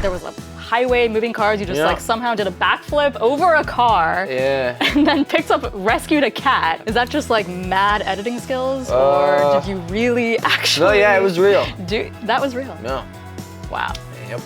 there was a highway, moving cars. You just like somehow did a backflip over a car. Yeah. And then rescued a cat. Is that just like mad editing skills, or did you really actually? No, yeah, it was real. That was real. No. Wow. Yep.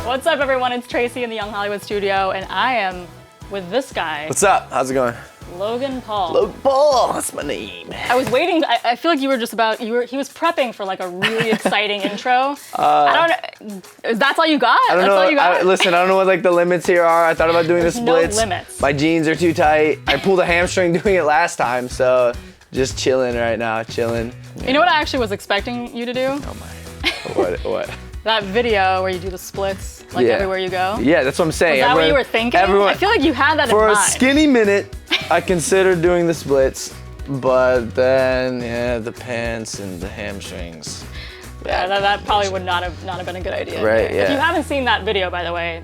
What's up, everyone? It's Tracy in the Young Hollywood studio, and I am with this guy. What's up? How's it going? Logan Paul. Logan Paul, that's my name. I was waiting. I feel like you were just about. He was prepping for like a really exciting intro. I don't. That's all you got? I don't know. All you got? Listen, I don't know what like the limits here are. I thought about doing the splits. No limits. My jeans are too tight. I pulled a hamstring doing it last time, so just chilling right now, chilling. You know what I actually was expecting you to do? Oh my. What? That video where you do the splits, like everywhere you go. Yeah, that's what I'm saying. Is that what you were thinking? I feel like you had that in mind. For a skinny minute, I considered doing the splits, but then, the pants and the hamstrings. Yeah, that probably would not have been a good idea. Right, yeah. If you haven't seen that video, by the way,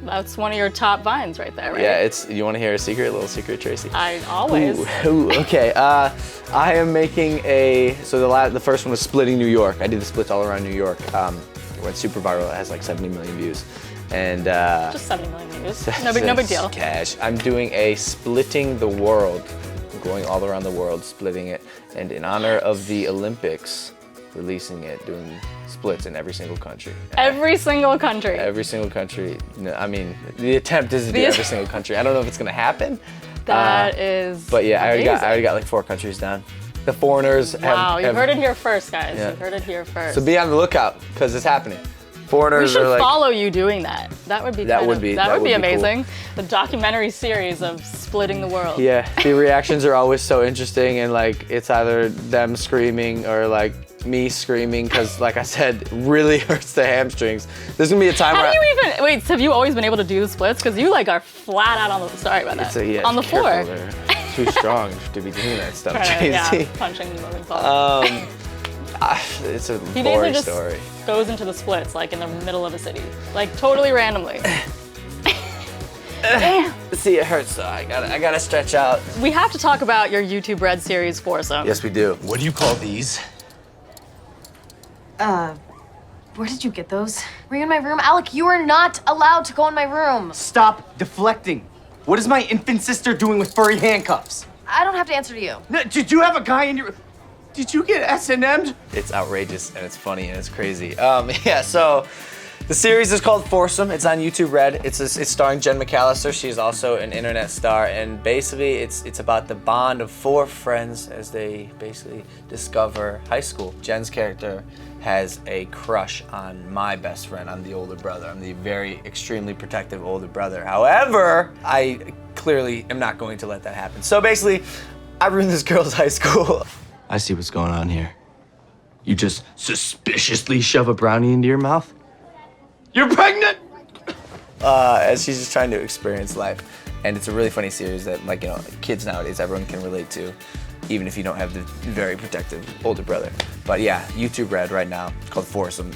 that's one of your top vines right there, right? Yeah, you want to hear a little secret, Tracy? I always. Ooh, okay. I am making the first one was splitting New York. I did the splits all around New York. It went super viral. It has like 70 million views. And just 70 million views. No big deal. Cash. I'm doing a splitting the world. I'm going all around the world, splitting it. And in honor of the Olympics, releasing it, doing splits in every single country. Every single country. Every single country. No, I mean, the attempt is to do every single country. I don't know if it's gonna happen. That is. But yeah, amazing. I already got like 4 countries down. The foreigners Wow, you heard it here first, guys. You heard it here first. So be on the lookout, because it's happening. Foreigners we should are like, follow you doing that. That would be amazing. Cool. The documentary series of splitting the world. Yeah, the reactions are always so interesting, and like it's either them screaming or like me screaming, because like I said, really hurts the hamstrings. There's gonna be a time How do you even wait? Have you always been able to do the splits? Because you like are flat out on the. Sorry about that. On the floor. Too strong to be doing that stuff, Tracy. Yeah, punching Logan Paul. It's a he boring just story. Goes into the splits like in the middle of a city, like totally randomly. Damn. See, it hurts though. I gotta stretch out. We have to talk about your YouTube Red series foursome. Yes, we do. What do you call these? Where did you get those? Were you in my room? Alec, you are not allowed to go in my room. Stop deflecting. What is my infant sister doing with furry handcuffs? I don't have to answer to you. No, did you have a guy in your... Did you get S&M'd? It's outrageous and it's funny and it's crazy. So the series is called Foursome. It's on YouTube Red. It's starring Jen McAllister. She's also an internet star, and basically it's about the bond of 4 friends as they basically discover high school. Jen's character has a crush on my best friend. I'm the older brother. I'm the very extremely protective older brother. However, I clearly am not going to let that happen. So basically, I ruined this girl's high school. I see what's going on here. You just suspiciously shove a brownie into your mouth? You're pregnant! As she's just trying to experience life. And it's a really funny series that, like, you know, kids nowadays, everyone can relate to, even if you don't have the very protective older brother. But yeah, YouTube Red right now, it's called Foursome.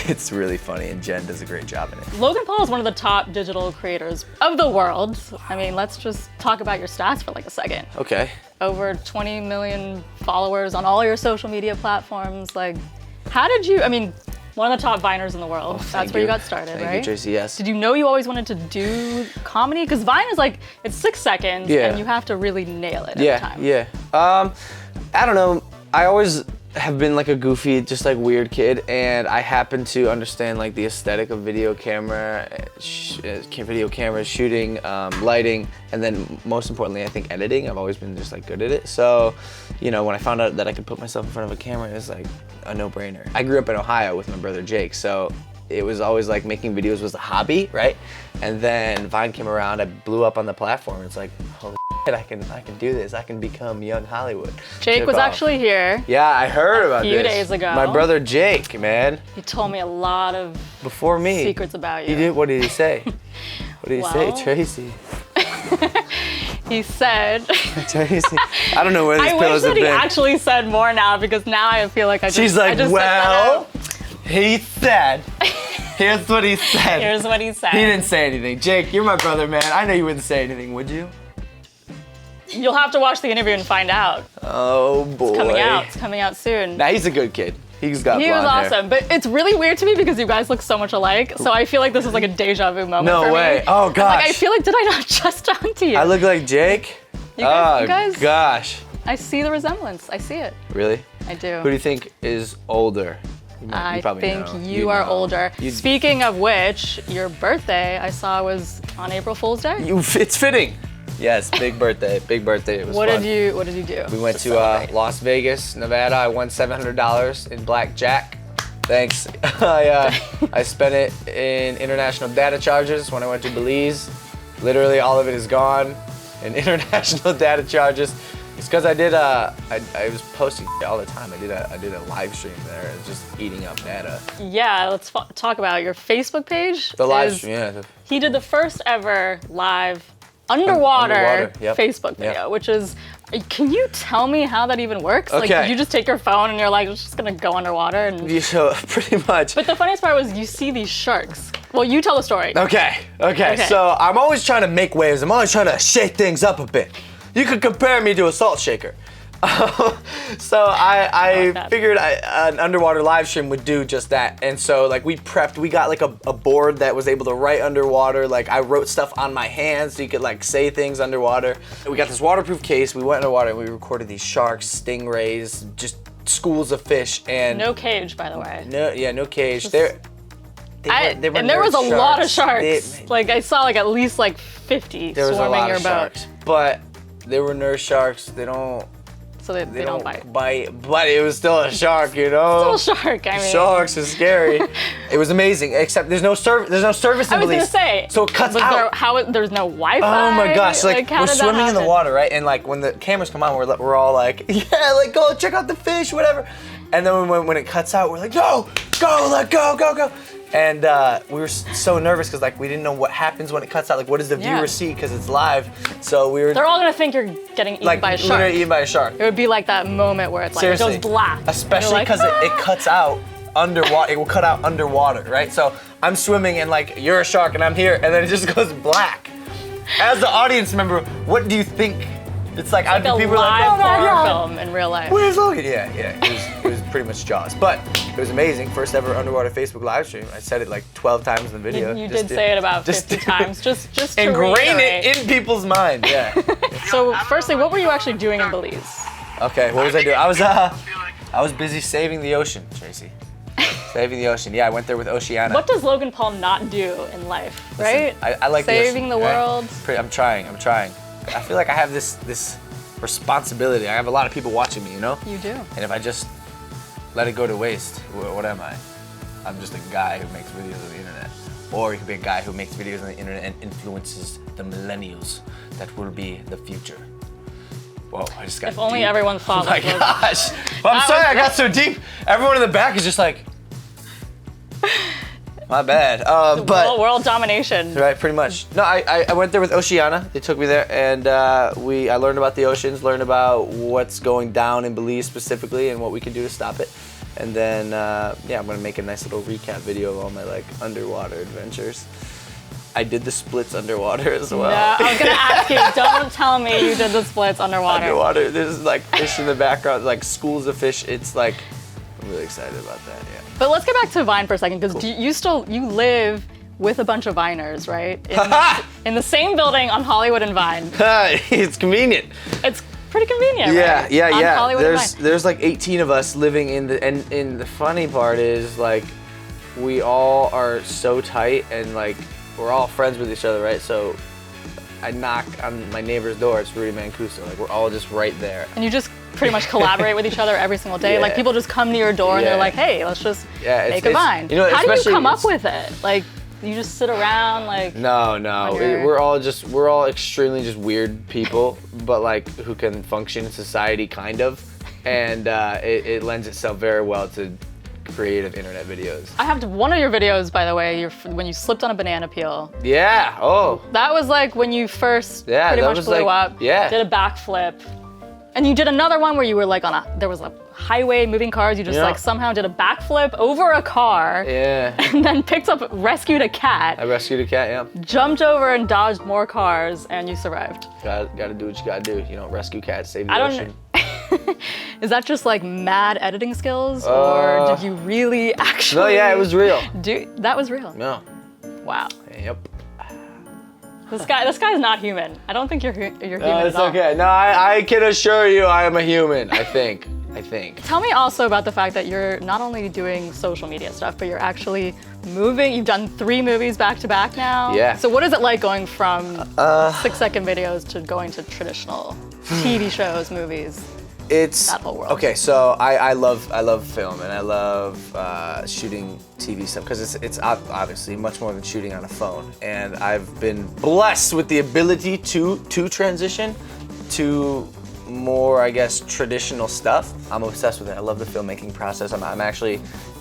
It's really funny, and Jen does a great job in it. Logan Paul is one of the top digital creators of the world. I mean, let's just talk about your stats for like a second. Okay. Over 20 million followers on all your social media platforms. Like, how did you, I mean, one of the top Viners in the world. That's where you got started, right? Thank you, Tracy, yes. Did you know you always wanted to do comedy? Because Vine is like, it's 6 seconds, and you have to really nail it every time. Yeah. I don't know. I always have been like a goofy, just like weird kid, and I happen to understand like the aesthetic of video cameras, shooting, lighting, and then most importantly, I think editing. I've always been just like good at it. So, you know, when I found out that I could put myself in front of a camera, it was like a no-brainer. I grew up in Ohio with my brother Jake, so it was always like making videos was a hobby, right? And then Vine came around, I blew up on the platform. It's like, holy shit, I can do this. I can become Young Hollywood. Jake was actually here. Yeah, I heard about this. A few days ago. My brother Jake, man. He told me a lot of secrets about you. He did? What did he say? What did he say, Tracy? He said... Tracy, I don't know where these pillows have been. I wish that he actually said more now, because now I feel like She's like, well, he said... Here's what he said. Here's what he said. He didn't say anything. Jake, you're my brother, man. I know you wouldn't say anything, would you? You'll have to watch the interview and find out. Oh boy. It's coming out soon. Nah, he's a good kid. He's got He was blonde hair. awesome, but it's really weird to me because you guys look so much alike. So I feel like this is like a deja vu moment No for way. me. Oh I'm gosh. like, I feel like, did I not just onto you? I look like Jake? You guys- Gosh. I see the resemblance. I see it. Really? I do. Who do you think is older? You I probably think know. you are know. older. You- Speaking of which, your birthday I saw was on April Fool's Day. It's fitting. Yes, big birthday. Big birthday. It was What fun. did you do? We went to celebrate? Las Vegas, Nevada. I won $700 in blackjack. Thanks. I spent it in international data charges when I went to Belize. Literally all of it is gone in international data charges. It's because I was posting all the time. I did a live stream there, just eating up data. Yeah, let's talk about your Facebook page. The live is- stream, yeah. He did the first ever live underwater yep. Facebook video, Yep. which is, can you tell me how that even works? Okay. Like, you just take your phone and you're like, it's just gonna go underwater and. So pretty much. But the funniest part was you see these sharks. Well, you tell the story. Okay. Okay. So I'm always trying to make waves. I'm always trying to shake things up a bit. You could compare me to a salt shaker. So I that. figured an underwater live stream would do just that. And so like we prepped, we got like a board that was able to write underwater. Like I wrote stuff on my hands so you could like say things underwater. We got this waterproof case, we went underwater and we recorded these sharks, stingrays, just schools of fish and No cage, by the way. no cage. They were And there was a nerd lot of sharks. They- Like, I saw like at least like 50 there was a swarming lot your of boat. sharks, but they were nurse sharks. They don't So they don't bite. but it was still a shark, you know. Little shark, I mean. Sharks is scary. It was amazing, except there's no service in I was gonna Belize. say. So it cuts was out. There's no Wi-Fi? Oh my gosh! Like how we're did that swimming in the happen? water, right? And like when the cameras come on, we're all like, yeah, like go check out the fish, whatever. And then when it cuts out, we're like, go, like go. And we were so nervous because like we didn't know what happens when it cuts out. Like what does the Yeah. viewer see? Because it's live. So we were They're all gonna think you're getting eaten like by a shark. literally eaten by a shark. It would be like that moment where it's like Seriously. it goes black. Especially You're like, because it cuts out underwater. It will cut out underwater, right? So I'm swimming and like you're a shark and I'm here, and then it just goes black. As the audience member, what do you think? It's like, like a people are live like, oh my horror God. film in real life. Where's Logan? Yeah. It was pretty much Jaws, but it was amazing. First ever underwater Facebook live stream. I said it like 12 times in the video. You just did say it about just 50 to times, just to ingrain reiterate. it in people's mind. Yeah. So, firstly, what were you actually doing in Belize? Okay, what was I doing? I was busy saving the ocean, Tracy. Saving the ocean. Yeah, I went there with Oceana. What does Logan Paul not do in life, right? I like saving the the ocean, world. Right? I'm trying. I feel like I have this responsibility. I have a lot of people watching me, you know? You do. And if I just let it go to waste, what am I? I'm just a guy who makes videos on the internet. Or you could be a guy who makes videos on the internet and influences the millennials that will be the future. Whoa, I just got If only deep. everyone thought Oh my like Logan. gosh. Well, I'm That sorry was- I got so deep. Everyone in the back is just like, my bad. But World domination. right, pretty much. No, I went there with Oceana. They took me there, and I learned about the oceans, learned about what's going down in Belize specifically, and what we can do to stop it. And then I'm gonna make a nice little recap video of all my like underwater adventures. I did the splits underwater as well. Yeah, I was gonna ask you. Don't tell me you did the splits underwater. Underwater, there's like fish in the background, like schools of fish. It's like, I'm really excited about that. Yeah. But let's get back to Vine for a second, because you live with a bunch of Viners, right? In the same building on Hollywood and Vine. It's convenient. It's pretty convenient, Yeah, right? yeah, On yeah. Hollywood and Vine. There's like 18 of us living in and the funny part is like we all are so tight and like we're all friends with each other, right? So I knock on my neighbor's door, it's Rudy Mancuso. Like we're all just right there. And you just pretty much collaborate with each other every single day. Yeah. Like people just come to your door and they're Yeah. like, hey, let's just Yeah, make a Vine. you know, How do you especially come up it's- with it? Like, you just sit around like. No, when you're- we're all extremely just weird people, but like who can function in society kind of, and it lends itself very well to creative internet videos. I have one of your videos, by the way, when you slipped on a banana peel. Yeah. Oh. That was like when you first Yeah, pretty that much was blew like- up. yeah. Did a backflip. And you did another one where you were like there was a highway, moving cars. You just Yeah. like somehow did a backflip over a car Yeah. and then rescued a cat, I rescued a cat, yeah. jumped over and dodged more cars, and you survived. Gotta do what you gotta do. You know, rescue cats, save the I ocean. don't. Is that just like mad editing skills, or did you really actually? No, yeah, it was real. That was real. No. Wow. Yep. This guy's not human. I don't think you're human No, it's at all. okay. No, I can assure you I am a human, I think. Tell me also about the fact that you're not only doing social media stuff, but you're actually moving. You've done 3 movies back to back now. Yeah. So what is it like going from 6-second videos to going to traditional TV shows, movies? It's that whole world. Okay, so I love film and I love shooting TV stuff because it's obviously much more than shooting on a phone. And I've been blessed with the ability to transition to more, I guess, traditional stuff. I'm obsessed with it. I love the filmmaking process. I'm actually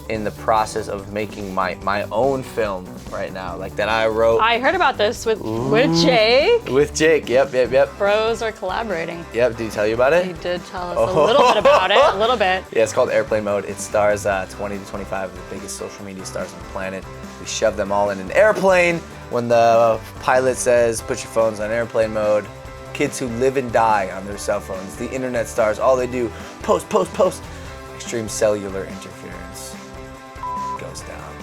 in the process of making my own film right now, like that I wrote. I heard about this with Jake. With Jake, yep. Bros are collaborating. Yep, did he tell you about it? He did tell us a little bit about it, a little bit. Yeah, it's called Airplane Mode. It stars 20 to 25 of the biggest social media stars on the planet. We shove them all in an airplane. When the pilot says, put your phones on airplane mode, kids who live and die on their cell phones, the internet stars, all they do, post. Extreme cellular interference goes down.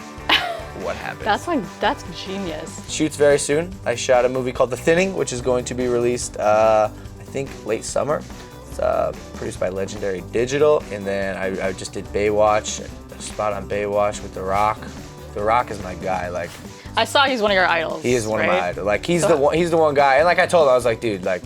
What happens? That's genius. Shoots very soon. I shot a movie called The Thinning, which is going to be released, I think, late summer. It's produced by Legendary Digital. And then I just did Baywatch, a spot on Baywatch with The Rock. The Rock is my guy. Like, I saw he's one of your idols. he is one of my right? idols. Like, he's the one guy. And like I told him, I was like, dude, like,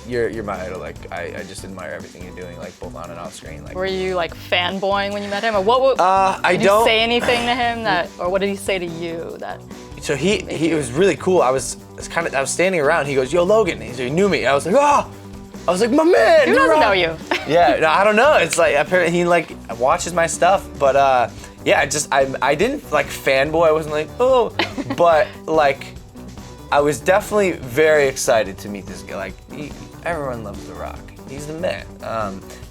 you're my idol. Like, I just admire everything you're doing, like both on and off screen. Like, Were you like fanboying when you met him, or what? I did don't you say anything to him or what did he say to you that? So he was really cool. I was standing around. He goes, "Yo, Logan." He knew me. I was like, "Oh!" I was like, "My man." Who doesn't know you? Yeah, no, I don't know. It's like apparently he like watches my stuff, but yeah, I didn't like fanboy. I wasn't like, oh, but like I was definitely very excited to meet this guy. Like everyone loves The Rock. He's the man.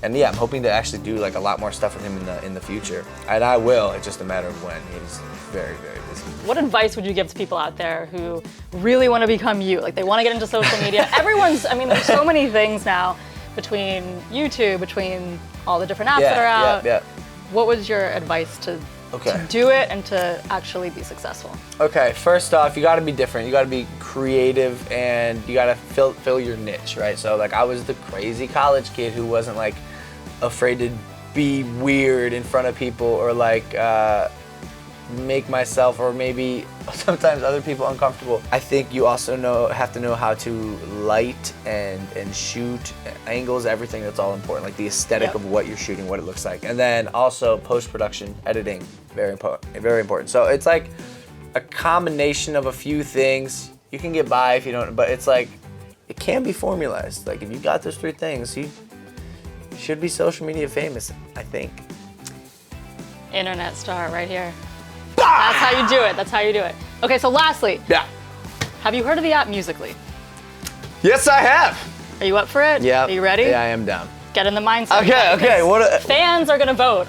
And yeah, I'm hoping to actually do like a lot more stuff with him in the future, and I will. It's just a matter of when. He's very, very busy. What advice would you give to people out there who really want to become you? Like they want to get into social media. There's so many things now between YouTube, between all the different apps that are out. Yeah. What was your advice to do it and to actually be successful? Okay, first off, you gotta be different. You gotta be creative and you gotta fill your niche, right? So like I was the crazy college kid who wasn't like afraid to be weird in front of people or like make myself or maybe sometimes other people uncomfortable. I think you also have to know how to light and shoot angles, everything. That's all important, like the aesthetic of what you're shooting, what it looks like. And then also post-production, editing, very important. So it's like a combination of a few things. You can get by if you don't, but it's like, it can be formalized. Like if you got those 3 things, you should be social media famous, I think. Internet star right here. That's how you do it. Okay, so lastly, have you heard of the app Musical.ly? Yes, I have. Are you up for it? Yeah. Are you ready? Yeah, I am down. Get in the mindset. Okay. Fans are gonna vote